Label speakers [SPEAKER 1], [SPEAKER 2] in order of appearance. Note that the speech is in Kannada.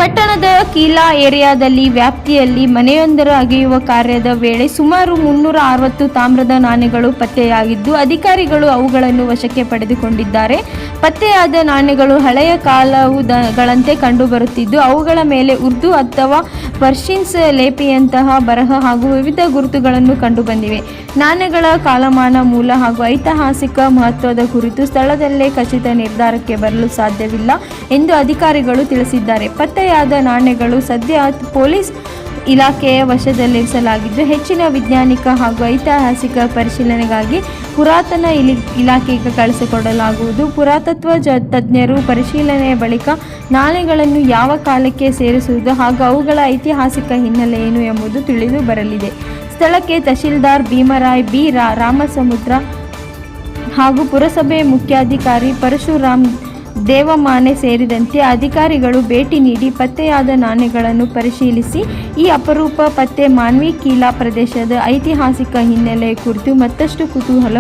[SPEAKER 1] ಪಟ್ಟಣದ ಕೀಲಾ ಏರಿಯಾದಲ್ಲಿ ವ್ಯಾಪ್ತಿಯಲ್ಲಿ ಮನೆಯೊಂದರ ಅಗೆಯುವ ಕಾರ್ಯದ ವೇಳೆ ಸುಮಾರು 360 ತಾಮ್ರದ ನಾಣ್ಯಗಳು ಪತ್ತೆಯಾಗಿದ್ದು, ಅಧಿಕಾರಿಗಳು ಅವುಗಳನ್ನು ವಶಕ್ಕೆ ಪಡೆದುಕೊಂಡಿದ್ದಾರೆ. ಪತ್ತೆಯಾದ ನಾಣ್ಯಗಳು ಹಳೆಯ ಕಾಲವುಗಳಂತೆ ಕಂಡುಬರುತ್ತಿದ್ದು, ಅವುಗಳ ಮೇಲೆ ಉರ್ದು ಅಥವಾ ಪರ್ಷಿಯನ್ಸ್ ಲಿಪಿಯಂತಹ ಬರಹ ಹಾಗೂ ವಿವಿಧ ಗುರುತುಗಳನ್ನು ಕಂಡುಬಂದಿವೆ. ನಾಣ್ಯಗಳ ಕಾಲಮಾನ, ಮೂಲ ಹಾಗೂ ಐತಿಹಾಸಿಕ ಮಹತ್ವದ ಕುರಿತು ಸ್ಥಳದಲ್ಲೇ ಖಚಿತ ನಿರ್ಧಾರಕ್ಕೆ ಬರಲು ಸಾಧ್ಯವಿಲ್ಲ ಎಂದು ಅಧಿಕಾರಿಗಳು ತಿಳಿಸಿದ್ದಾರೆ. ಪತ್ತೆಯಾದ ನಾಣ್ಯಗಳು ಸದ್ಯ ಪೊಲೀಸ್ ಇಲಾಖೆಯ ವಶದಲ್ಲಿರಿಸಲಾಗಿದ್ದು, ಹೆಚ್ಚಿನ ವೈಜ್ಞಾನಿಕ ಹಾಗೂ ಐತಿಹಾಸಿಕ ಪರಿಶೀಲನೆಗಾಗಿ ಪುರಾತನ ಇಲಾಖೆಗೆ ಕಳಿಸಿಕೊಡಲಾಗುವುದು. ಪುರಾತತ್ವ ತಜ್ಞರು ಪರಿಶೀಲನೆಯ ಬಳಿಕ ನಾಣ್ಯಗಳನ್ನು ಯಾವ ಕಾಲಕ್ಕೆ ಸೇರಿಸುವುದು ಹಾಗೂ ಅವುಗಳ ಐತಿಹಾಸಿಕ ಹಿನ್ನೆಲೆ ಏನು ಎಂಬುದು ತಿಳಿದು ಬರಲಿದೆ. ಸ್ಥಳಕ್ಕೆ ತಹಶೀಲ್ದಾರ್ ಭೀಮರಾಯ್ ಬಿ. ರಾಮಸಮುದ್ರ ಹಾಗೂ ಪುರಸಭೆ ಮುಖ್ಯಾಧಿಕಾರಿ ಪರಶುರಾಮ್ ದೇವಮಾನೆ ಸೇರಿದಂತೆ ಅಧಿಕಾರಿಗಳು ಭೇಟಿ ನೀಡಿ ಪತ್ತೆಯಾದ ನಾಣ್ಯಗಳನ್ನು ಪರಿಶೀಲಿಸಿ ಈ ಅಪರೂಪ ಪತ್ತೆ ಮಾನ್ವಿ ಕೀಲಾ ಪ್ರದೇಶದ ಐತಿಹಾಸಿಕ ಹಿನ್ನೆಲೆ ಕುರಿತು ಮತ್ತಷ್ಟು ಕುತೂಹಲ